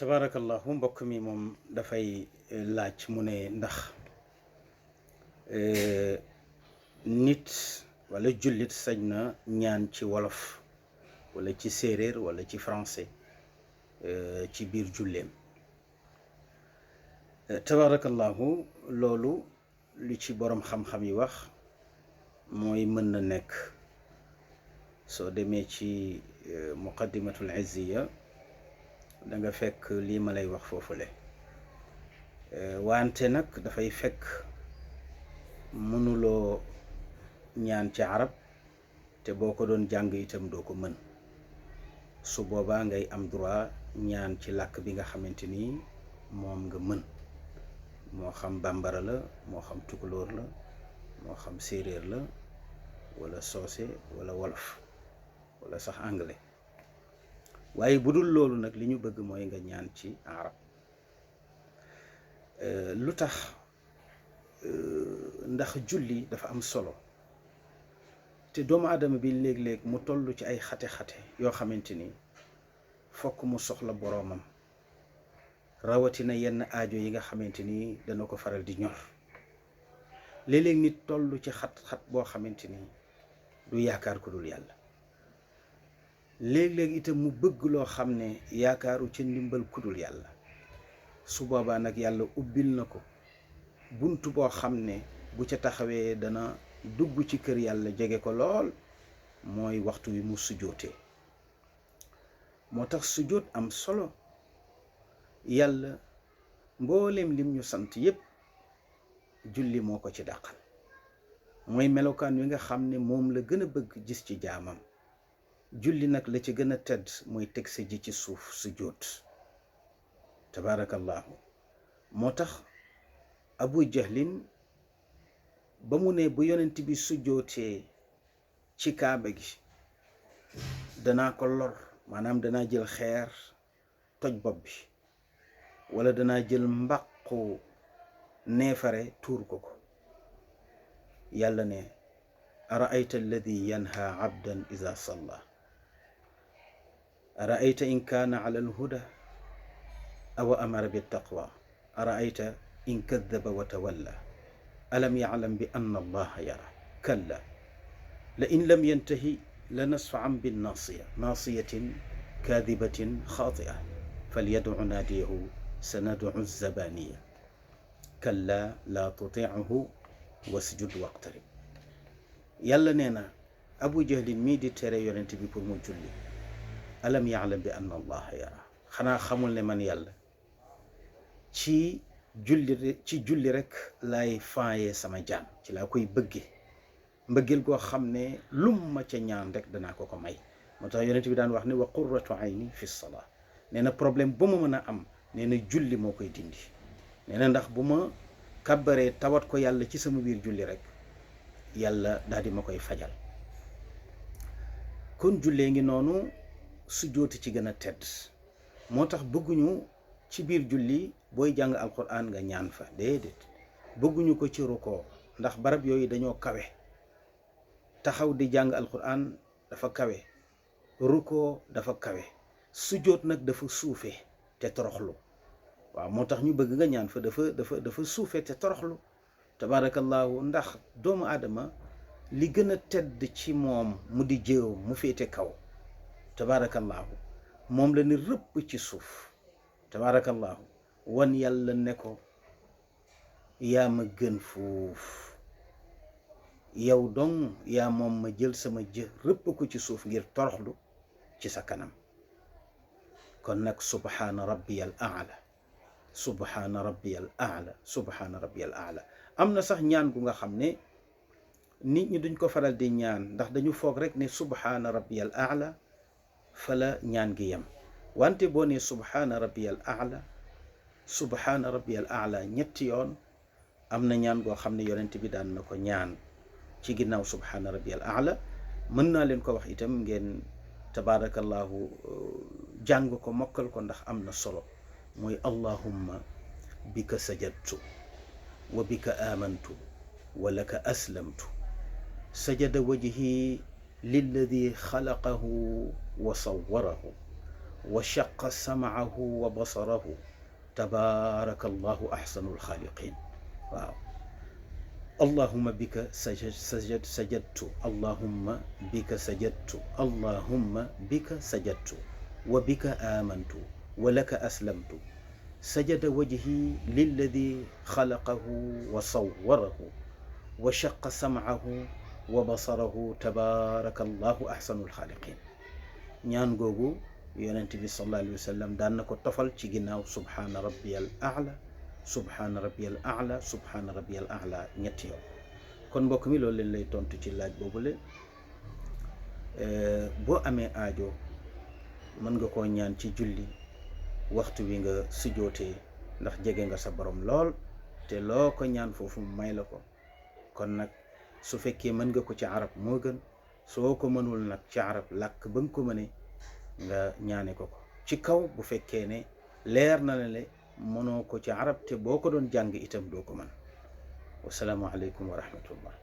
tabaarakallahu mbokk mi moom dafay laaj mu ne ndax nit wala jullit sañ na ñaan ci wolof wala ci séeréer wala ci français ci biir julleem. tabaarakallahu loolu li ci boroom xam-xam yi wax mooy mën na nekk. soo demee ci muqaddimatul izziya da nga fekk lii ma lay wax foofule wante nag dafay fekk mënuloo ñaan ci arab te boo ko doon jàng itam doo ko mën. su boobaa ngay am droit ñaan ci làkk bi nga xamante ni moom nga mën, moo xam bambara la, moo xam tukulóor la, moo xam séeréer la, wala soose wala wolof wala sax anglais. waaye bu dul loolu nag li ñu bëgg mooy nga ñaan ci arab. lu tax? ndax julli dafa am solo te doomu aadama bi léeg-léeg mu toll ci ay xate-xate yoo xamante ni fokk mu soxla boroomam, rawatina yenn aajo yi nga xamante ni dana ko faral di ñor. léeg-léeg nit toll ci xat-xat boo xamante ni du yaakaar ku dul yàlla. léeg-léeg itam mu bëgg loo xam ne yaakaaru ca ndimbal ku dul yàlla. su boobaa nag yàlla ubbil na ko bunt boo xam ne bu ca taxawee dana dugg ci kër yàlla jege ko lool, mooy waxtu wi mu sujjootee. moo tax sujjoot am solo. yàlla mboolem lim ñu sant yépp julli moo ko ci dàqal. mooy melokaan wi nga xam ne moom la gën a bëgg gis ci jaamam. julli nag la ci gën a tedd mooy teg sa ji ci suuf sujjoot. tabaarakallahu. moo tax abu jahlin ba mu ne bu yonent bi sujjootee ci kaaba gi danaa ko lor, maanaam danaa jël xeer toj bopp bi, wala danaa jël mbaqu neefare tuur ko ko. yàlla ne araayta alladi yanha abdan ida salla araayta in kaana ala alhuda aw amara bittaqwa araayta in kadaba wa tawalla alam yaclam bi anna allaha yara kalla la in lam yantahi la nasfa'an bin naasiya naasiyatin kaadibatin xaatia falyadcu naadiyahu sanadcu zabaniya kalla laa tutiichu wasjud waqtarib. yàlla nee na abu jahlin mii di tere yonent bi pour mu julli, alam ya'lam bi anna allaha yara, xanaa xamul ne man yàlla ci julli rek laay faayee sama jaam, ci laa koy bëgge mbëggeel goo xam ne lum ma ca ñaan rek danaa ko ko may. moo tax yonent bi daan wax ne wa qurratu ayni fi salaa. nee na problème bu ma mën a am nee na julli moo koy dindi. nee na ndax bu ma kàbbaree tawat ko yàlla ci sama biir julli rek yàlla daal di ma koy fajal. kon jullee ngi noonu, sujjóoti ci gën a tedd. moo tax bëgguñu ci biir julli booy jàng alquran nga ñaan fa, déedéet. bëgguñu ko ci rukoo, ndax barab yooyu dañoo kawe. taxaw di jàng alquran dafa kawe, rukoo dafa kawe, sujjóot nag dafa suufe te toroxlu. waaw moo tax ñu bëgg nga ñaan fa dafa suufe te toroxlu. tabaarakallahu. ndax doomu aadama li gën a tedd ci moom mu di jëw mu féete kaw, tabaarakallahu, moom la ni rëpp ci suuf. tabaarakallahu. wan yàlla ne ko yaa ma gën fuuf, yow dong yaa moom ma jël sama jë rëpp ko ci suuf ngir toroxlu ci sa kanam. kon nag subhaana rabbiyal aala, subhaana rabbiyal aala, subhaana rabbiyal aala. am na sax ñaan gu nga xam ne nit ñi duñ ko faral di ñaan, ndax dañu foog rek ne subhaana rabbiyal aala fa la ñaan gi yem. wante boo ne subhaana rabbiyal aala, subhaana rabbiyal aala ñetti yoon, am na ñaan goo xam ne yonent bi daan na ko ñaan ci ginnaaw subhaana rabbiyal aala. mën naa leen ko wax itam ngeen tabaarakallahu jàng ko mokkal ko, ndax am na solo. mooy allahumma bika sajadtu wa bika amantu wa laka aslamtu sajada wajhi lilladi xalaqahu wa sawwarahu wa shaqa sam'ahu wa basarahu tabaraka allahu ahsanul xaaliqin. waaw allahumma bika sajadtu allahumma bika sajadtu allahumma bika sajadtu wa bika amantu wa laka aslamtu sajada wajhi lilladi xalaqahu wa sawwarahu wa shaqa sam'ahu wa basarahu tabaraka allahu ahsanul xaaliqin. ñaan googu yonent bi sallallahu alayhi wa sallam daan na ko tofal ci ginnaaw subhaana rabbiyal a'la subhaana rabbiyal a'la subhaana rabbiyal a'la ñetti yoon. kon mbokk mi loolu leen lay tontu ci laaj boobule. boo amee aajo mën nga koo ñaan ci julli waxtu wi nga sujootee, ndax jege nga sa borom lool te loo ko ñaan foofu may la ko. kon nag su fekkee mën nga ko ci arab moo gën, soo ko mënul nag ci arab làkk ba nga ko mënee nga ñaane ko ci kaw bu fekkee ne leer na la ne mënoo ko ci arab te boo ko doon jàng itam doo ko mën. wasalaamu aleykum wa rahmatullah.